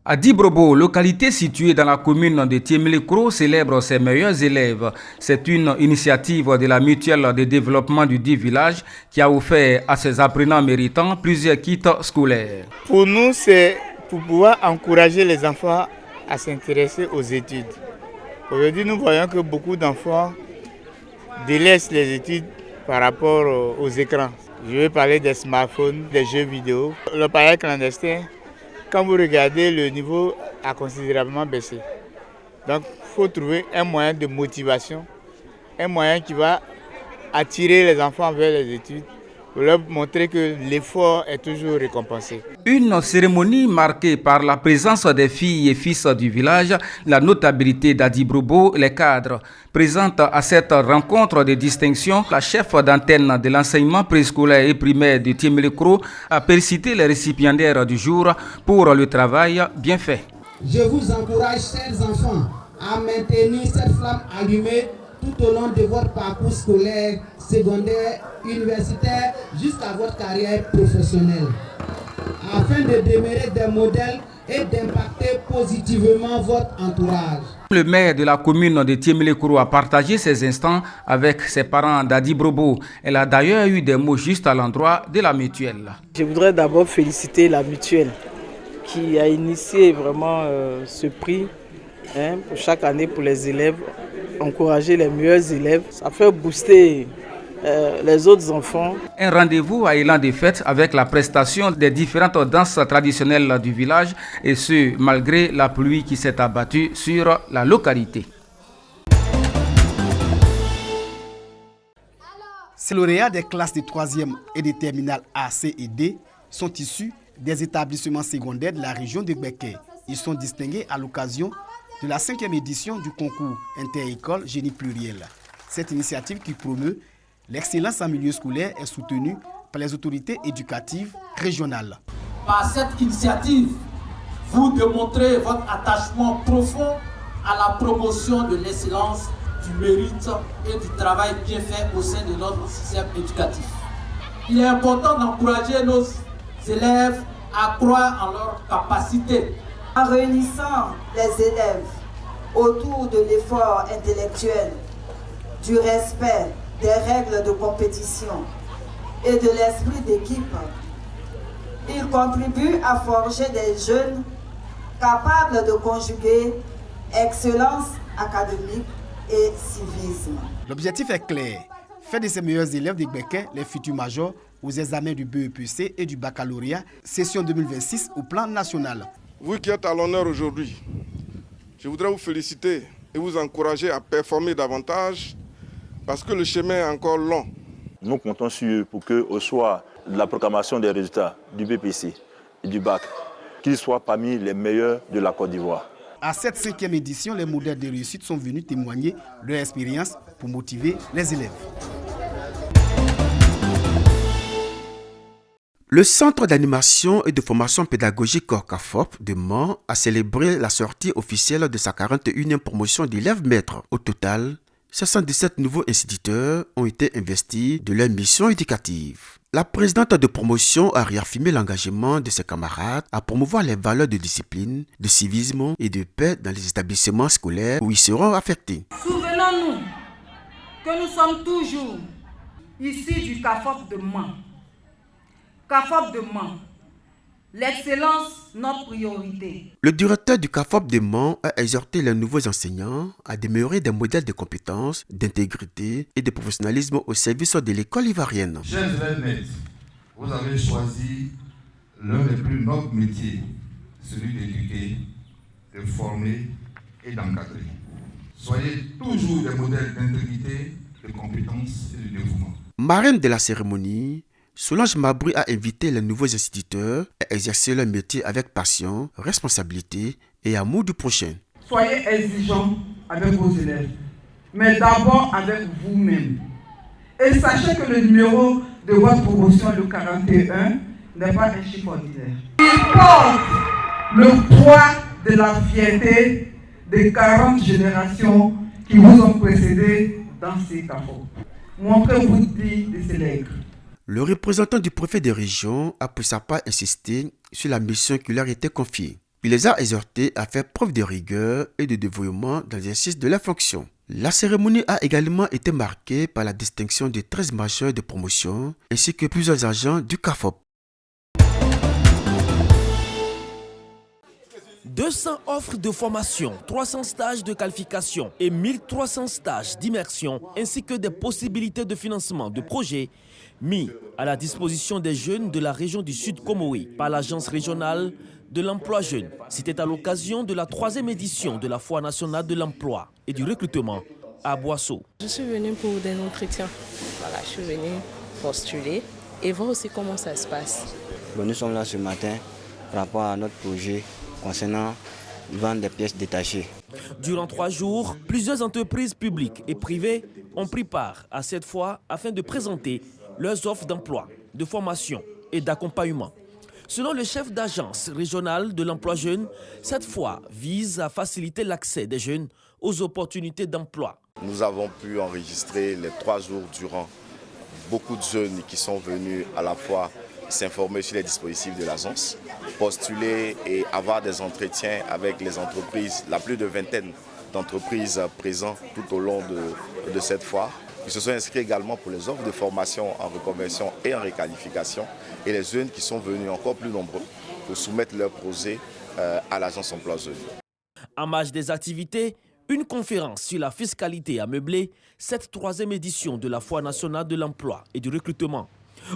Adibrobo, localité située dans la commune de Tiemilekro, célèbre ses meilleurs élèves. C'est une initiative de la mutuelle de développement du dit village qui a offert à ses apprenants méritants plusieurs kits scolaires. Pour nous, c'est pour pouvoir encourager les enfants à s'intéresser aux études. Aujourd'hui, nous voyons que beaucoup d'enfants délaissent les études par rapport aux écrans. Je vais parler des smartphones, des jeux vidéo. Le pariage clandestin, quand vous regardez, le niveau a considérablement baissé. Donc, il faut trouver un moyen de motivation, un moyen qui va attirer les enfants vers les études, pour leur montrer que l'effort est toujours récompensé. Une cérémonie marquée par la présence des filles et fils du village, la notabilité d'Adibrobo, les cadres. Présente à cette rencontre de distinction, la chef d'antenne de l'enseignement préscolaire et primaire de Tiemilekro a félicité les récipiendaires du jour pour le travail bien fait. Je vous encourage, chers enfants, à maintenir cette flamme allumée tout au long de votre parcours scolaire, secondaire, universitaire, jusqu'à votre carrière professionnelle, afin de demeurer des modèles et d'impacter positivement votre entourage. Le maire de la commune de Tiemilekro a partagé ses instants avec ses parents d'Adibrobo. Elle a d'ailleurs eu des mots justes à l'endroit de la mutuelle. Je voudrais d'abord féliciter la mutuelle qui a initié vraiment ce prix pour chaque année pour les élèves, encourager les meilleurs élèves. Ça fait booster les autres enfants. Un rendez-vous à élan de fête avec la prestation des différentes danses traditionnelles du village et ce, malgré la pluie qui s'est abattue sur la localité. Ces lauréats des classes de 3e et de terminales A, C et D sont issus des établissements secondaires de la région de Gbeke. Ils sont distingués à l'occasion de la 5e édition du concours inter-école Génie pluriel. Cette initiative qui promeut l'excellence en milieu scolaire est soutenue par les autorités éducatives régionales. Par cette initiative, vous démontrez votre attachement profond à la promotion de l'excellence, du mérite et du travail bien fait au sein de notre système éducatif. Il est important d'encourager nos élèves à croire en leurs capacités. En réunissant les élèves autour de l'effort intellectuel, du respect des règles de compétition et de l'esprit d'équipe, il contribue à forger des jeunes capables de conjuguer excellence académique et civisme. L'objectif est clair, faire de ces meilleurs élèves de Gbeke les futurs majors aux examens du BEPC et du baccalauréat, session 2026 au plan national. Vous qui êtes à l'honneur aujourd'hui, je voudrais vous féliciter et vous encourager à performer davantage parce que le chemin est encore long. Nous comptons sur eux pour qu'au soir de la proclamation des résultats du BPC et du bac, qu'ils soient parmi les meilleurs de la Côte d'Ivoire. À cette 5e édition, les modèles de réussite sont venus témoigner leur expérience pour motiver les élèves. Le Centre d'animation et de formation pédagogique CAFOP de Mans a célébré la sortie officielle de sa 41e promotion d'élèves maîtres. Au total, 77 nouveaux instituteurs ont été investis de leur mission éducative. La présidente de promotion a réaffirmé l'engagement de ses camarades à promouvoir les valeurs de discipline, de civisme et de paix dans les établissements scolaires où ils seront affectés. Souvenons-nous que nous sommes toujours issus du CAFOP de Mans. CAFOP de Mans, l'excellence, notre priorité. Le directeur du CAFOP de Mans a exhorté les nouveaux enseignants à demeurer des modèles de compétences, d'intégrité et de professionnalisme au service de l'école ivoirienne. Chers élèves maîtres, vous avez choisi l'un des plus nobles métiers, celui d'éduquer, de former et d'encadrer. Soyez toujours des modèles d'intégrité, de compétences et de dévouement. Marraine de la cérémonie, Solange Mabry a invité les nouveaux instituteurs à exercer leur métier avec passion, responsabilité et amour du prochain. Soyez exigeants avec vos élèves, mais d'abord avec vous-même. Et sachez que le numéro de votre promotion, le 41, n'est pas un chiffre ordinaire. Il porte le poids de la fierté des 40 générations qui vous ont précédé dans ces CAFOP. Montrez-vous digne de ces legs. Le représentant du préfet de région a pour sa part insisté sur la mission qui leur était confiée. Il les a exhortés à faire preuve de rigueur et de dévouement dans l'exercice de leurs fonctions. La cérémonie a également été marquée par la distinction de 13 majeurs de promotion ainsi que plusieurs agents du CAFOP. 200 offres de formation, 300 stages de qualification et 1300 stages d'immersion ainsi que des possibilités de financement de projets mis à la disposition des jeunes de la région du Sud Comoé par l'Agence régionale de l'emploi jeune. C'était à l'occasion de la 3e édition de la Foire nationale de l'emploi et du recrutement à Boisseau. Je suis venue pour des entretiens. Voilà, je suis venue postuler et voir aussi comment ça se passe. Bon, nous sommes là ce matin par rapport à notre projet concernant vendre des pièces détachées. Durant 3 jours, plusieurs entreprises publiques et privées ont pris part à cette foire afin de présenter leurs offres d'emploi, de formation et d'accompagnement. Selon le chef d'agence régionale de l'emploi jeune, cette foire vise à faciliter l'accès des jeunes aux opportunités d'emploi. Nous avons pu enregistrer les 3 jours durant beaucoup de jeunes qui sont venus à la fois s'informer sur les dispositifs de l'agence, postuler et avoir des entretiens avec les entreprises, la plus de vingtaine d'entreprises présentes tout au long de cette foire. Ils se sont inscrits également pour les offres de formation en reconversion et en réqualification et les jeunes qui sont venus encore plus nombreux pour soumettre leurs projets à l'agence emploi jeune. En marge des activités, une conférence sur la fiscalité a meublé cette 3e édition de la Foire nationale de l'emploi et du recrutement.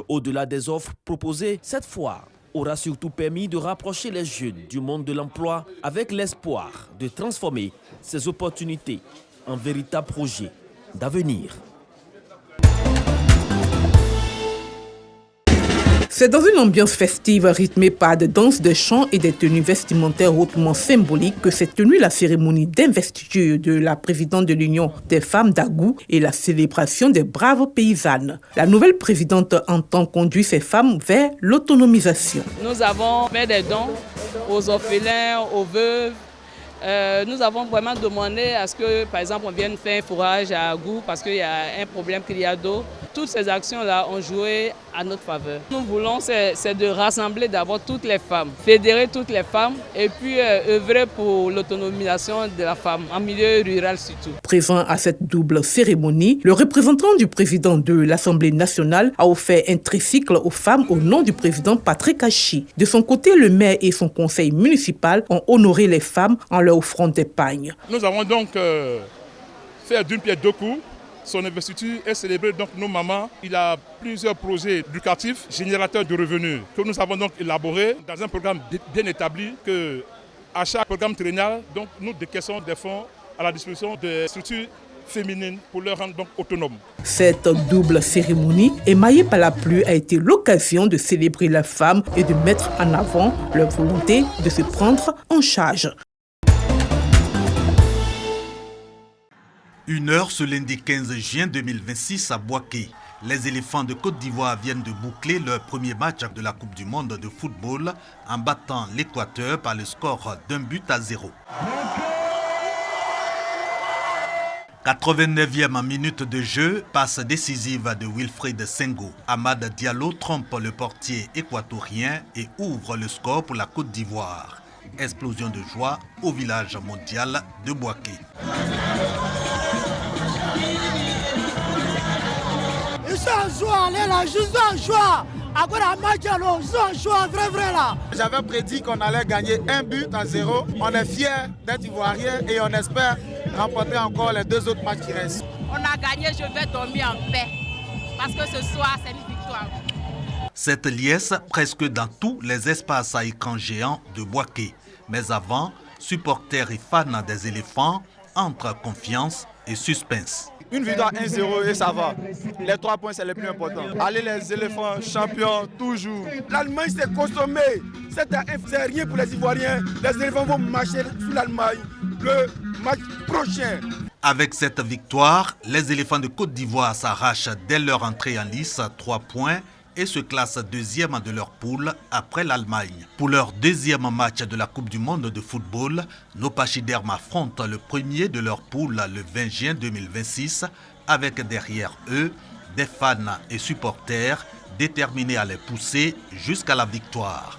Au-delà des offres proposées, cette foire aura surtout permis de rapprocher les jeunes du monde de l'emploi avec l'espoir de transformer ces opportunités en véritables projets d'avenir. C'est dans une ambiance festive rythmée par des danses, des chants et des tenues vestimentaires hautement symboliques que s'est tenue la cérémonie d'investiture de la présidente de l'Union des femmes d'Agou et la célébration des braves paysannes. La nouvelle présidente entend conduire ces femmes vers l'autonomisation. Nous avons fait des dons aux orphelins, aux veuves. Nous avons vraiment demandé à ce que, par exemple, on vienne faire un fourrage à Agou parce qu'il y a un problème qu'il y a d'eau. Toutes ces actions-là ont joué à notre faveur. Nous voulons, c'est de rassembler d'abord toutes les femmes, fédérer toutes les femmes et puis œuvrer pour l'autonomisation de la femme, en milieu rural surtout. Présent à cette double cérémonie, le représentant du président de l'Assemblée nationale a offert un tricycle aux femmes au nom du président Patrick Hachi. De son côté, le maire et son conseil municipal ont honoré les femmes en leur offrant des pagnes. Nous avons donc fait d'une pierre deux coups. Son investiture est célébrée donc nos mamans. Il a plusieurs projets éducatifs, générateurs de revenus, que nous avons donc élaborés dans un programme bien établi que à chaque programme triennal, donc nous décaissons des fonds à la disposition des structures féminines pour leur rendre donc autonomes. Cette double cérémonie, émaillée par la pluie, a été l'occasion de célébrer la femme et de mettre en avant leur volonté de se prendre en charge. 1h ce lundi 15 juin 2026 à Boaké. Les éléphants de Côte d'Ivoire viennent de boucler leur premier match de la Coupe du Monde de football en battant l'Équateur par le score d'1-0. 89e minute de jeu, passe décisive de Wilfried Senghor. Amad Diallo trompe le portier équatorien et ouvre le score pour la Côte d'Ivoire. Explosion de joie au village mondial de Boaké. Ils sont en joie, les là, ils sont en joie. Après la match, ils sont en joie, vrai là. J'avais prédit qu'on allait gagner 1-0. On est fiers d'être Ivoiriens et on espère remporter encore les 2 autres matchs qui restent. On a gagné, je vais dormir en paix. Parce que ce soir, c'est une victoire. Cette liesse presque dans tous les espaces à écran géants de Boaké. Mais avant, supporters et fans des éléphants entre confiance et suspense. Une victoire 1-0 et ça va. Les 3 points, c'est le plus important. Allez les éléphants, champions, toujours. L'Allemagne s'est consommée. C'est rien pour les Ivoiriens. Les éléphants vont marcher sous l'Allemagne le match prochain. Avec cette victoire, les éléphants de Côte d'Ivoire s'arrachent dès leur entrée en lice 3 points et se classent 2e de leur poule après l'Allemagne. Pour leur 2e match de la Coupe du Monde de football, nos pachydermes affrontent le premier de leur poule le 20 juin 2026 avec derrière eux des fans et supporters déterminés à les pousser jusqu'à la victoire.